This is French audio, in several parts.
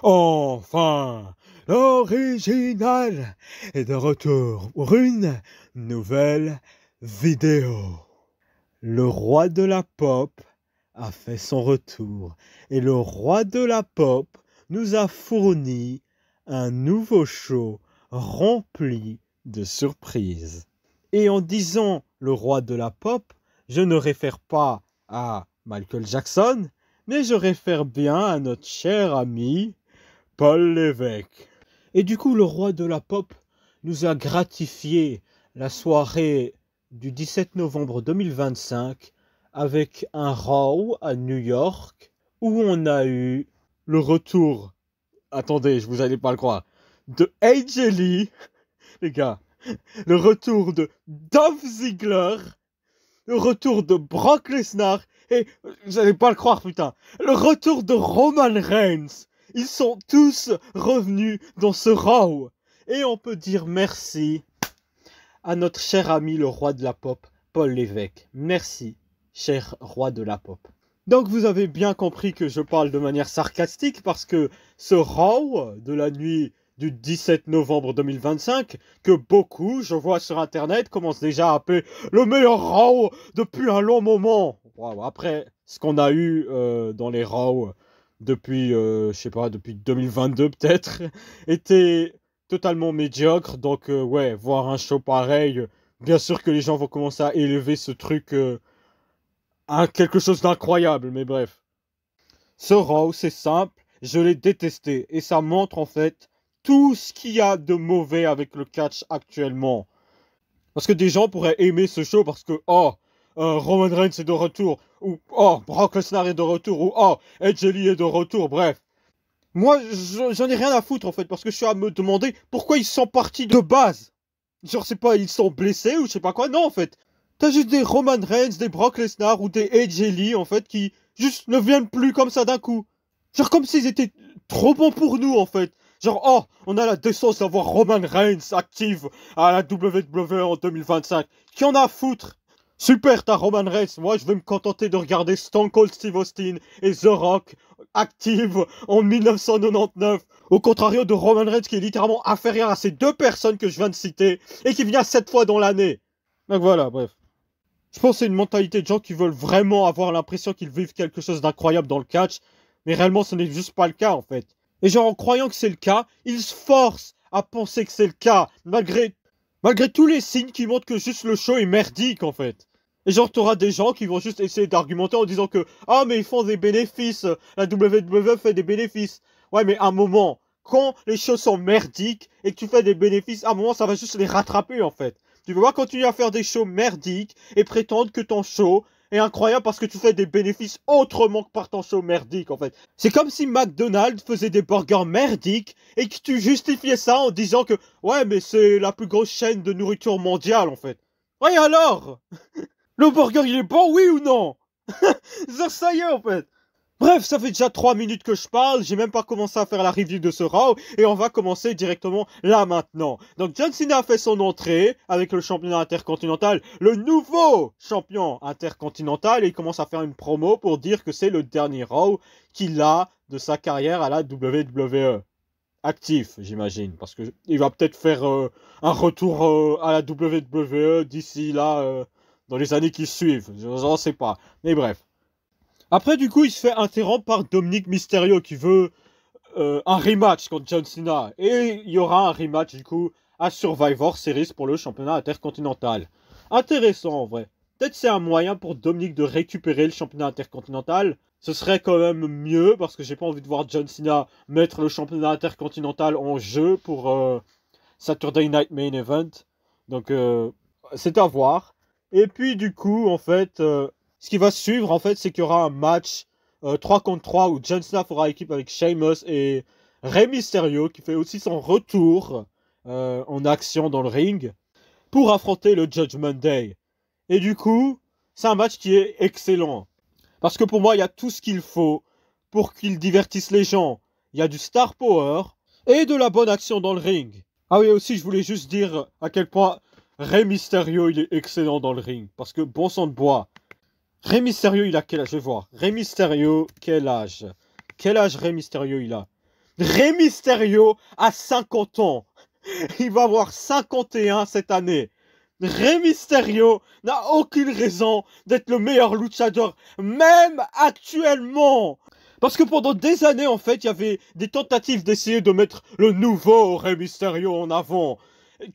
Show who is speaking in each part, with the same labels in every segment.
Speaker 1: Enfin, l'original est de retour pour une nouvelle vidéo. Le roi de la pop a fait son retour et le roi de la pop nous a fourni un nouveau show rempli de surprises. Et en disant le roi de la pop, je ne réfère pas à Michael Jackson, mais je réfère bien à notre cher ami Paul Lévesque. Et du coup, le roi de la pop nous a gratifié la soirée du 17 novembre 2025 avec un Raw à New York où on a eu le retour, attendez, vous allez pas le croire, de AJ Lee, les gars, le retour de Dolph Ziggler, le retour de Brock Lesnar et, vous allez pas le croire putain, le retour de Roman Reigns. Ils sont tous revenus dans ce Raw. Et on peut dire merci à notre cher ami le roi de la pop, Paul Lévesque. Merci, cher roi de la pop. Donc vous avez bien compris que je parle de manière sarcastique parce que ce Raw de la nuit du 17 novembre 2025, que beaucoup, je vois sur internet, commencent déjà à appeler le meilleur Raw depuis un long moment. Wow, après ce qu'on a eu dans les Raw depuis, je sais pas, depuis 2022 peut-être, était totalement médiocre. Donc ouais, voir un show pareil, bien sûr que les gens vont commencer à élever ce truc à quelque chose d'incroyable, mais bref. Ce Raw, c'est simple, je l'ai détesté, et ça montre en fait tout ce qu'il y a de mauvais avec le catch actuellement. Parce que des gens pourraient aimer ce show parce que, Roman Reigns est de retour, ou Brock Lesnar est de retour, ou AJ Lee est de retour, bref. Moi, j'en ai rien à foutre en fait, parce que je suis à me demander pourquoi ils sont partis de base. Genre, c'est pas, ils sont blessés ou je sais pas quoi, non en fait. T'as juste des Roman Reigns, des Brock Lesnar ou des AJ Lee en fait qui juste ne viennent plus comme ça d'un coup. Genre comme s'ils étaient trop bons pour nous en fait. Genre, on a la décence d'avoir Roman Reigns active à la WWE en 2025. Qui en a à foutre? Super, t'as Roman Reigns. Moi, je vais me contenter de regarder Stone Cold Steve Austin et The Rock active en 1999. Au contrario de Roman Reigns qui est littéralement inférieur à ces deux personnes que je viens de citer et qui vient 7 fois dans l'année. Donc voilà, bref. Je pense que c'est une mentalité de gens qui veulent vraiment avoir l'impression qu'ils vivent quelque chose d'incroyable dans le catch. Mais réellement, ce n'est juste pas le cas, en fait. Et genre, en croyant que c'est le cas, ils se forcent à penser que c'est le cas, malgré tous les signes qui montrent que juste le show est merdique, en fait. Et genre, t'auras des gens qui vont juste essayer d'argumenter en disant que « Ah, mais ils font des bénéfices, la WWE fait des bénéfices. » Ouais, mais à un moment, quand les choses sont merdiques et que tu fais des bénéfices, à un moment, ça va juste les rattraper, en fait. Tu veux pas continuer à faire des shows merdiques et prétendre que ton show est incroyable parce que tu fais des bénéfices autrement que par ton show merdique, en fait. C'est comme si McDonald's faisait des burgers merdiques et que tu justifiais ça en disant que ouais, mais c'est la plus grosse chaîne de nourriture mondiale, en fait. Ouais, alors le burger, il est bon, oui ou non? Ça y est, en fait. Bref, ça fait déjà 3 minutes que je parle, j'ai même pas commencé à faire la review de ce Raw, et on va commencer directement là maintenant. Donc John Cena a fait son entrée avec le championnat intercontinental, le nouveau champion intercontinental, et il commence à faire une promo pour dire que c'est le dernier Raw qu'il a de sa carrière à la WWE. Actif, j'imagine, parce que il va peut-être faire un retour à la WWE d'ici là, dans les années qui suivent, je n'en sais pas, mais bref. Après, du coup, il se fait interrompre par Dominic Mysterio qui veut un rematch contre John Cena. Et il y aura un rematch, du coup, à Survivor Series pour le championnat intercontinental. Intéressant, en vrai. Peut-être c'est un moyen pour Dominic de récupérer le championnat intercontinental. Ce serait quand même mieux, parce que j'ai pas envie de voir John Cena mettre le championnat intercontinental en jeu pour Saturday Night Main Event. Donc, c'est à voir. Et puis, du coup, en fait... ce qui va suivre, en fait, c'est qu'il y aura un match 3 contre 3 où John Cena fera équipe avec Sheamus et Rey Mysterio qui fait aussi son retour en action dans le ring pour affronter le Judgment Day. Et du coup, c'est un match qui est excellent. Parce que pour moi, il y a tout ce qu'il faut pour qu'il divertisse les gens. Il y a du star power et de la bonne action dans le ring. Ah oui, aussi, je voulais juste dire à quel point Rey Mysterio, il est excellent dans le ring. Parce que, bon sang de bois, Rey Mysterio, il a quel âge? Je vais voir. Rey Mysterio, quel âge? Quel âge Rey Mysterio, il a? Rey Mysterio a 50 ans. Il va avoir 51 cette année. Rey Mysterio n'a aucune raison d'être le meilleur luchador, même actuellement. Parce que pendant des années, en fait, il y avait des tentatives d'essayer de mettre le nouveau Rey Mysterio en avant.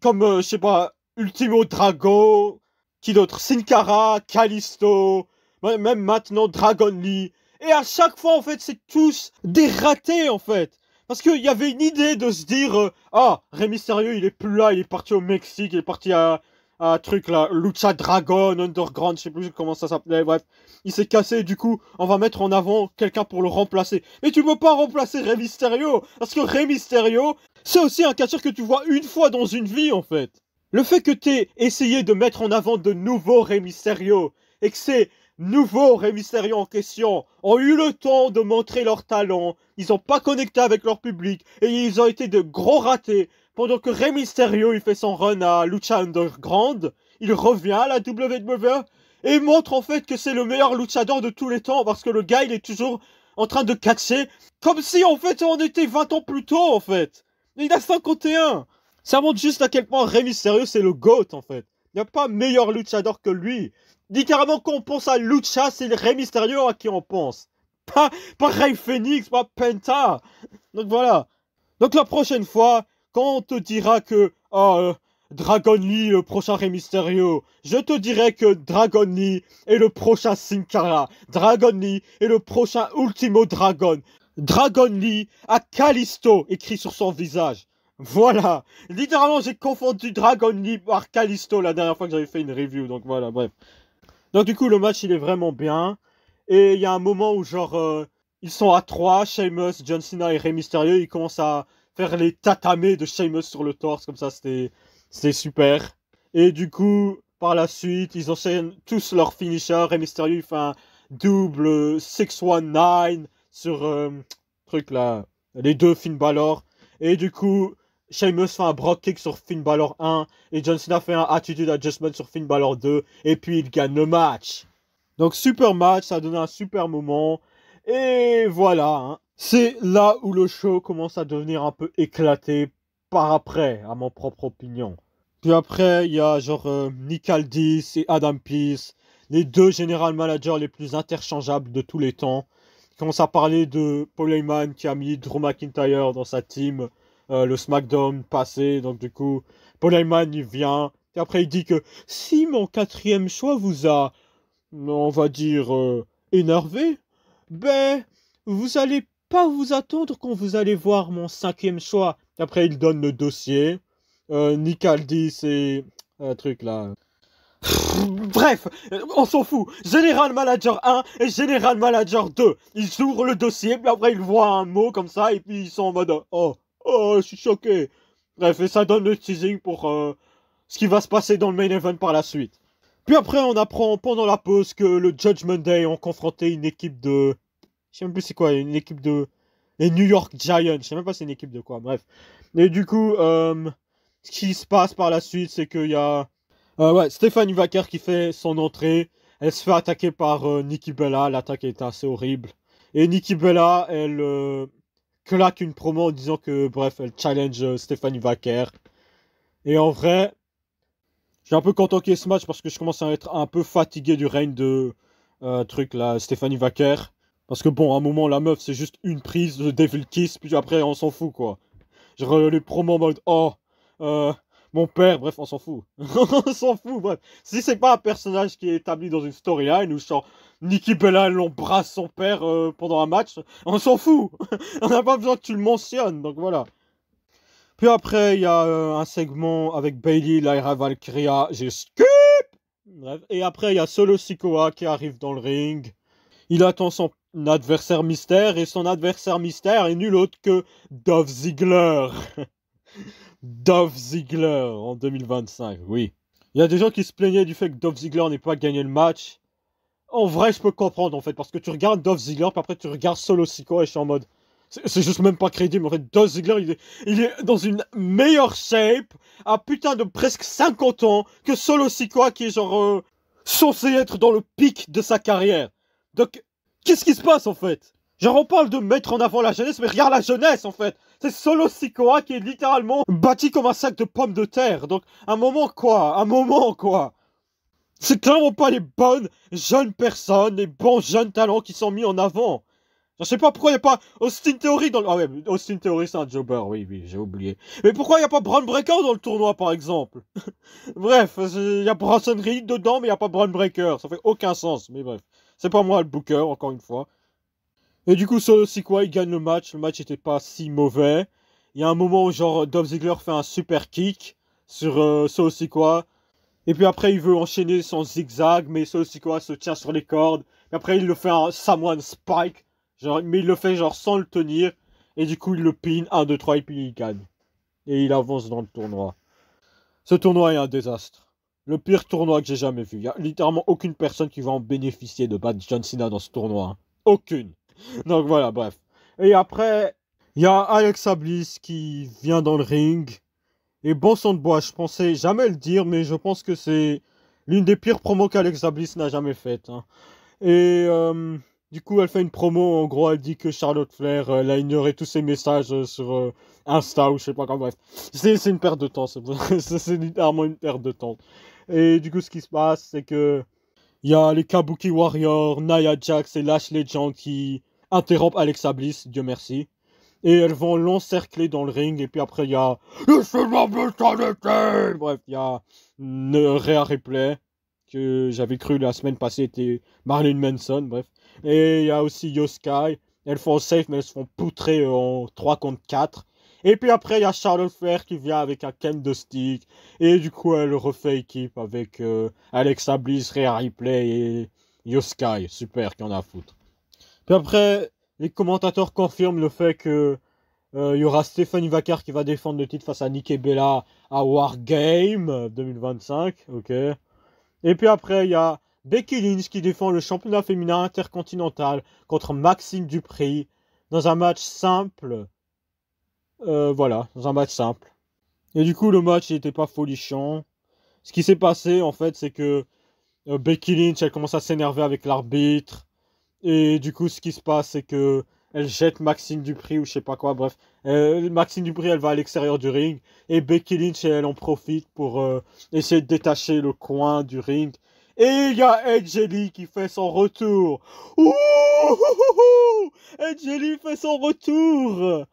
Speaker 1: Comme, je sais pas, Ultimo Drago, qui d'autre, Sin Cara, Kalisto, même maintenant Dragon Lee. Et à chaque fois, en fait, c'est tous des ratés, en fait. Parce qu'il y avait une idée de se dire, ah, Rey Mysterio, il est plus là, il est parti au Mexique, il est parti à un truc là, Lucha Dragon, Underground, je sais plus comment ça s'appelait, bref. Il s'est cassé, du coup, on va mettre en avant quelqu'un pour le remplacer. Mais tu peux pas remplacer Rey Mysterio, parce que Rey Mysterio, c'est aussi un catcheur que tu vois une fois dans une vie, en fait. Le fait que t'aies essayé de mettre en avant de nouveaux Rey Mysterio, et que ces nouveaux Rey Mysterio en question ont eu le temps de montrer leur talent, ils ont pas connecté avec leur public, et ils ont été de gros ratés. Pendant que Rey Mysterio, il fait son run à Lucha Underground, il revient à la WWE et montre en fait que c'est le meilleur luchador de tous les temps parce que le gars, il est toujours en train de catcher comme si en fait on était 20 ans plus tôt en fait. Il a 51. Ça montre juste à quel point Rey Mysterio c'est le GOAT en fait. Il n'y a pas meilleur luchador que lui. Littéralement quand on pense à Lucha, c'est Rey Mysterio à qui on pense. Pas Rey Fénix, pas Penta. Donc voilà. Donc la prochaine fois, quand on te dira que Dragon Lee le prochain Rey Mysterio, je te dirai que Dragon Lee est le prochain Sin Cara. Dragon Lee est le prochain Ultimo Dragon. Dragon Lee a Kalisto écrit sur son visage. Voilà. Littéralement, j'ai confondu Dragon Lee par Kalisto la dernière fois que j'avais fait une review. Donc voilà, bref. Donc du coup, le match, il est vraiment bien. Et il y a un moment où genre, ils sont à 3, Sheamus, John Cena et Rey Mysterio, ils commencent à faire les tatamés de Sheamus sur le torse, comme ça, c'était super. Et du coup, par la suite, ils enchaînent tous leurs finishers. Rey Mysterio, il fait un double 619 sur, truc là, les deux Finn Balor. Et du coup, Sheamus fait un Brock Kick sur Finn Balor 1, et John Cena fait un Attitude Adjustment sur Finn Balor 2, et puis il gagne le match. Donc super match, ça a donné un super moment. Et voilà, hein. C'est là où le show commence à devenir un peu éclaté par après, à mon propre opinion. Puis après, il y a genre Nick Aldis et Adam Pearce, les deux general managers les plus interchangeables de tous les temps. Ils commencent à parler de Paul Heyman qui a mis Drew McIntyre dans sa team le SmackDown passé. Donc du coup, Paul Heyman il vient. Et après il dit que si mon quatrième choix vous a, on va dire, énervé, ben, vous allez pas vous attendre quand vous allez voir mon cinquième choix. Après, il donne le dossier. Nick Aldis et un truc là. Bref, on s'en fout. General Manager 1 et General Manager 2. Ils ouvrent le dossier, puis après ils voient un mot comme ça, et puis ils sont en mode oh, je suis choqué. Bref, et ça donne le teasing pour ce qui va se passer dans le main event par la suite. Puis après, on apprend pendant la pause que le Judgment Day ont confronté une équipe de... Je sais même plus c'est quoi, une équipe de... Les New York Giants. Je sais même pas c'est une équipe de quoi, bref. Et du coup, ce qui se passe par la suite, c'est qu'il y a... Stephanie Vaquer qui fait son entrée. Elle se fait attaquer par Nikki Bella. L'attaque est assez horrible. Et Nikki Bella, elle claque une promo en disant que, bref, elle challenge Stephanie Vaquer. Et en vrai... Je suis un peu content qu'il y ait ce match parce que je commence à être un peu fatigué du règne de truc là, Stephanie Vaquer. Parce que bon, à un moment, la meuf, c'est juste une prise de Devil Kiss, puis après, on s'en fout quoi. Genre les promos en mode, mon père, bref, on s'en fout. On s'en fout, bref. Si c'est pas un personnage qui est établi dans une storyline, ou genre Nikki Bella, elle embrasse son père pendant un match, on s'en fout. On n'a pas besoin que tu le mentionnes, donc voilà. Puis après, il y a un segment avec Bayley, Lyra Valkyria, j'ai skip. Bref. Et après, il y a Solo Sikoa qui arrive dans le ring. Il attend son adversaire mystère, et son adversaire mystère est nul autre que Dolph Ziggler. Dolph Ziggler en 2025, oui. Il y a des gens qui se plaignaient du fait que Dolph Ziggler n'ait pas gagné le match. En vrai, je peux comprendre en fait, parce que tu regardes Dolph Ziggler, puis après tu regardes Solo Sikoa, et je suis en mode... C'est juste même pas crédible, en fait. Dolph Ziggler, il est dans une meilleure shape, à putain de presque 50 ans, que Solo Sikoa, qui est censé être dans le pic de sa carrière. Donc, qu'est-ce qui se passe, en fait? Genre on parle de mettre en avant la jeunesse, mais regarde la jeunesse en fait. C'est Solo Sikoa qui est littéralement bâti comme un sac de pommes de terre. Donc un moment quoi. C'est clairement pas les bonnes jeunes personnes, les bons jeunes talents qui sont mis en avant. Je sais pas pourquoi il n'y a pas Austin Theory dans le... Ah ouais, Austin Theory c'est un jobber, oui, j'ai oublié. Mais pourquoi il n'y a pas Braun Breaker dans le tournoi par exemple? Bref, il y a Bronson Reed dedans, mais il n'y a pas Braun Breaker. Ça fait aucun sens, mais bref. C'est pas moi le booker, encore une fois. Et du coup, Solo Sikoa, il gagne le match. Le match était pas si mauvais. Il y a un moment où genre Dolph Ziggler fait un super kick sur Solo Sikoa. Et puis après, il veut enchaîner son zigzag, mais Solo Sikoa se tient sur les cordes. Et après, il le fait un Samoan Spike. Genre, mais il le fait genre sans le tenir. Et du coup, il le pin 1, 2, 3 et puis il gagne. Et il avance dans le tournoi. Ce tournoi est un désastre. Le pire tournoi que j'ai jamais vu. Il n'y a littéralement aucune personne qui va en bénéficier de battre John Cena dans ce tournoi. Hein. Aucune. Donc voilà, bref. Et après, il y a Alexa Bliss qui vient dans le ring. Et bon sang de bois, je pensais jamais le dire, mais je pense que c'est l'une des pires promos qu'Alexa Bliss n'a jamais faites. Hein. Et du coup, elle fait une promo, en gros, elle dit que Charlotte Flair, elle a ignoré tous ses messages sur Insta ou je sais pas quoi, bref. C'est une perte de temps, c'est littéralement une perte de temps. Et du coup, ce qui se passe, c'est que il y a les Kabuki Warriors, Nia Jax et Lash Legend qui interrompent Alexa Bliss, Dieu merci. Et elles vont l'encercler dans le ring. Et puis après, il y a... Bref, il y a une Rhea Ripley que j'avais cru la semaine passée était Marilyn Manson, bref. Et il y a aussi Io Sky. Elles font safe, mais elles se font poutrer en 3 contre 4. Et puis après, il y a Charlotte Flair qui vient avec un kendo stick. Et du coup, elle refait équipe avec Alexa Bliss, Rhea Ripley et Io Sky. Super, qu'il y en a à foutre. Puis après, les commentateurs confirment le fait que il y aura Stephanie Vacar qui va défendre le titre face à Nikki Bella à Wargame 2025. Ok. Et puis après, il y a Becky Lynch qui défend le championnat féminin intercontinental contre Maxine Dupri dans un match simple. Voilà, dans un match simple. Et du coup, le match n'était pas folichon. Ce qui s'est passé, en fait, c'est que Becky Lynch, elle commence à s'énerver avec l'arbitre. Et du coup, ce qui se passe, c'est que elle jette Maxine Dupri ou je sais pas quoi, bref. Maxine Dupri, elle va à l'extérieur du ring. Et Becky Lynch, elle en profite pour essayer de détacher le coin du ring. Et il y a Edge Lee qui fait son retour. Ouh, Edge Lee fait son retour.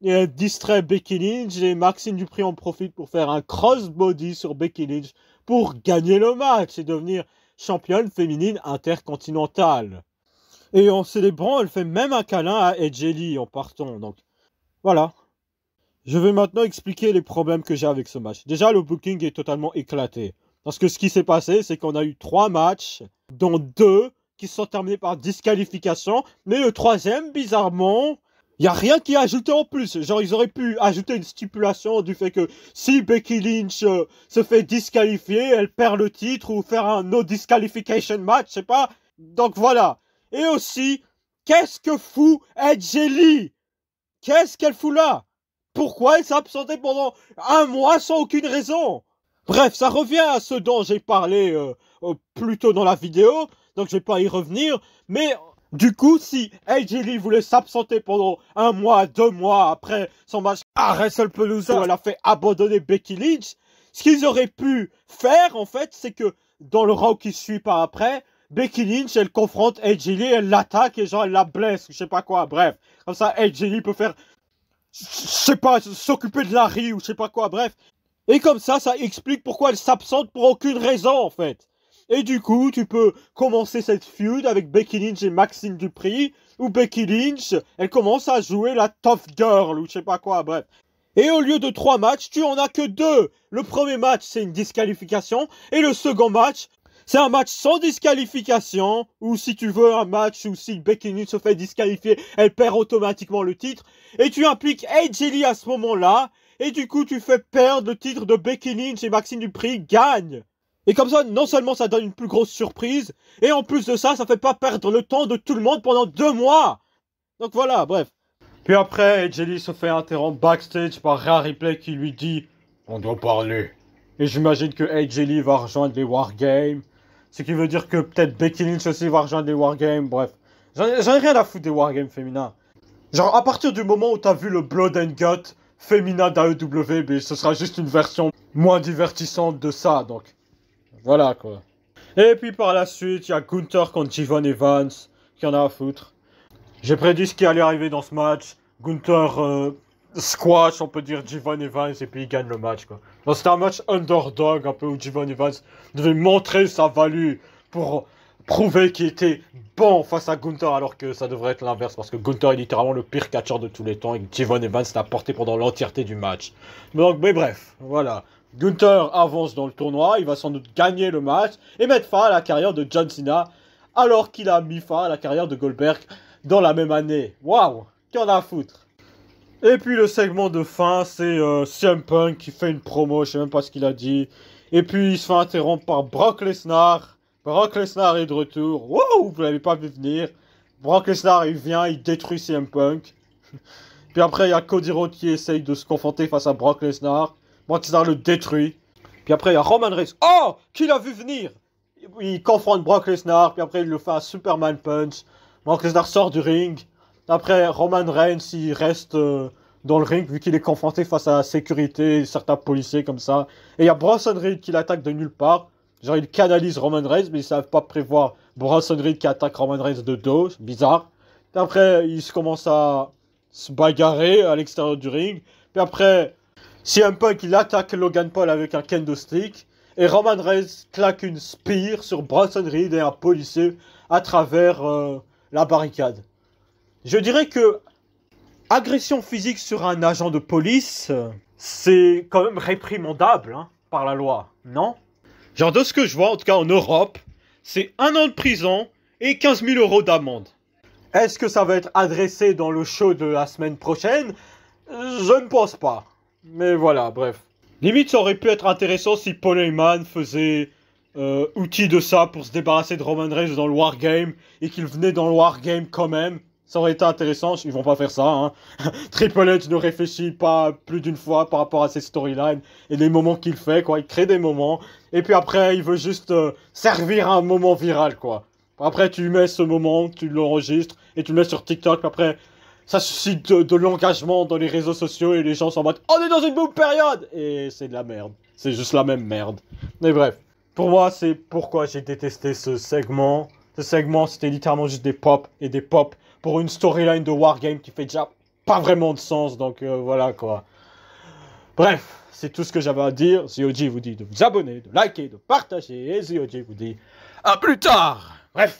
Speaker 1: Et elle distrait Becky Lynch et Maxine Dupri en profite pour faire un crossbody sur Becky Lynch pour gagner le match et devenir championne féminine intercontinentale. Et en célébrant, elle fait même un câlin à Edge Lee en partant. Donc, voilà. Je vais maintenant expliquer les problèmes que j'ai avec ce match. Déjà, le booking est totalement éclaté. Parce que ce qui s'est passé, c'est qu'on a eu 3 matchs, dont 2 qui sont terminés par disqualification. Mais le troisième, bizarrement, il n'y a rien qui est ajouté en plus. Genre, ils auraient pu ajouter une stipulation du fait que si Becky Lynch se fait disqualifier, elle perd le titre ou faire un no disqualification match, je sais pas. Donc voilà. Et aussi, qu'est-ce que fout Edge Lee? Qu'est-ce qu'elle fout là? Pourquoi elle s'est absentée pendant un mois sans aucune raison? Bref, ça revient à ce dont j'ai parlé plus tôt dans la vidéo, donc je vais pas y revenir, mais du coup, si AJ Lee voulait s'absenter pendant un mois, 2 mois après son match à WrestlePalooza, elle a fait abandonner Becky Lynch, ce qu'ils auraient pu faire, en fait, c'est que dans le Raw qui suit par après, Becky Lynch, elle confronte AJ Lee, elle l'attaque et genre elle la blesse, je sais pas quoi, bref. Comme ça, AJ Lee peut faire, je sais pas, s'occuper de Larry ou je sais pas quoi, bref. Et comme ça explique pourquoi elle s'absente pour aucune raison, en fait. Et du coup, tu peux commencer cette feud avec Becky Lynch et Maxine Dupri, où Becky Lynch, elle commence à jouer la tough girl ou je sais pas quoi, bref. Et au lieu de 3 matchs, tu en as que 2. Le premier match, c'est une disqualification, et le second match, c'est un match sans disqualification, ou si tu veux un match où si Becky Lynch se fait disqualifier, elle perd automatiquement le titre, et tu impliques AJ Lee à ce moment-là, et du coup tu fais perdre le titre de Becky Lynch et Maxine Dupri gagne. Et comme ça, non seulement ça donne une plus grosse surprise, et en plus de ça, ça fait pas perdre le temps de tout le monde pendant 2 mois. Donc voilà, bref. Puis après, AJ Lee se fait interrompre backstage par Rhea Ripley qui lui dit « On doit parler ». Et j'imagine que AJ Lee va rejoindre les Wargames. Ce qui veut dire que peut-être Becky Lynch aussi va rejoindre les Wargames, bref. J'en ai rien à foutre des wargames féminins. Genre, à partir du moment où t'as vu le Blood and Gut féminin d'AEW, ben, ce sera juste une version moins divertissante de ça, donc... Voilà, quoi. Et puis par la suite, il y a Gunther contre Jevon Evans, qui en a à foutre. J'ai prédit ce qui allait arriver dans ce match. Gunther squash, on peut dire, Jevon Evans, et puis il gagne le match, quoi. Donc c'était un match underdog, un peu, où Jevon Evans devait montrer sa value pour prouver qu'il était bon face à Gunther, alors que ça devrait être l'inverse, parce que Gunther est littéralement le pire catcheur de tous les temps, et que Jevon Evans l'a porté pendant l'entièreté du match. Donc, mais bref, voilà. Gunther avance dans le tournoi, il va sans doute gagner le match, et mettre fin à la carrière de John Cena, alors qu'il a mis fin à la carrière de Goldberg dans la même année. Waouh, qu'en a à foutre. Et puis le segment de fin, c'est CM Punk qui fait une promo, je sais même pas ce qu'il a dit. Et puis il se fait interrompre par Brock Lesnar. Brock Lesnar est de retour. Wow, vous l'avez pas vu venir. Brock Lesnar, il vient, il détruit CM Punk. Puis après, il y a Cody Rhodes qui essaye de se confronter face à Brock Lesnar. Brock Lesnar le détruit. Puis après, il y a Roman Reigns. Oh, qui l'a vu venir? Il confronte Brock Lesnar. Puis après, il le fait un Superman Punch. Brock Lesnar sort du ring. Après, Roman Reigns, il reste dans le ring, vu qu'il est confronté face à la sécurité et certains policiers comme ça. Et il y a Bronson Reed qui l'attaque de nulle part. Genre, il canalise Roman Reigns, mais ils savent pas prévoir Bronson Reed qui attaque Roman Reigns de dos. Bizarre. Puis après, ils commencent à se bagarrer à l'extérieur du ring. Puis après, CM Punk, il attaque Logan Paul avec un kendo stick. Et Roman Reigns claque une spear sur Bronson Reed et un policier à travers la barricade. Je dirais que agression physique sur un agent de police, c'est quand même réprimandable hein, par la loi, non? Genre de ce que je vois, en tout cas en Europe, c'est 1 an de prison et 15 000 € d'amende. Est-ce que ça va être adressé dans le show de la semaine prochaine? Je ne pense pas. Mais voilà, bref. Limite, ça aurait pu être intéressant si Paul Heyman faisait outil de ça pour se débarrasser de Roman Reigns dans le Wargame et qu'il venait dans le Wargame quand même. Ça aurait été intéressant, ils vont pas faire ça, hein. Triple H ne réfléchit pas plus d'une fois par rapport à ses storylines et les moments qu'il fait, quoi. Il crée des moments, et puis après, il veut juste servir un moment viral, quoi. Après, tu mets ce moment, tu l'enregistres, et tu le mets sur TikTok, après, ça suscite de l'engagement dans les réseaux sociaux, et les gens sont en mode « On est dans une boom période !» Et c'est de la merde. C'est juste la même merde. Mais bref, pour moi, c'est pourquoi j'ai détesté ce segment. Ce segment, c'était littéralement juste des pops et des pops pour une storyline de Wargame qui fait déjà pas vraiment de sens, donc voilà quoi. Bref, c'est tout ce que j'avais à dire. ZOG vous dit de vous abonner, de liker, de partager, et ZOG vous dit à plus tard. Bref.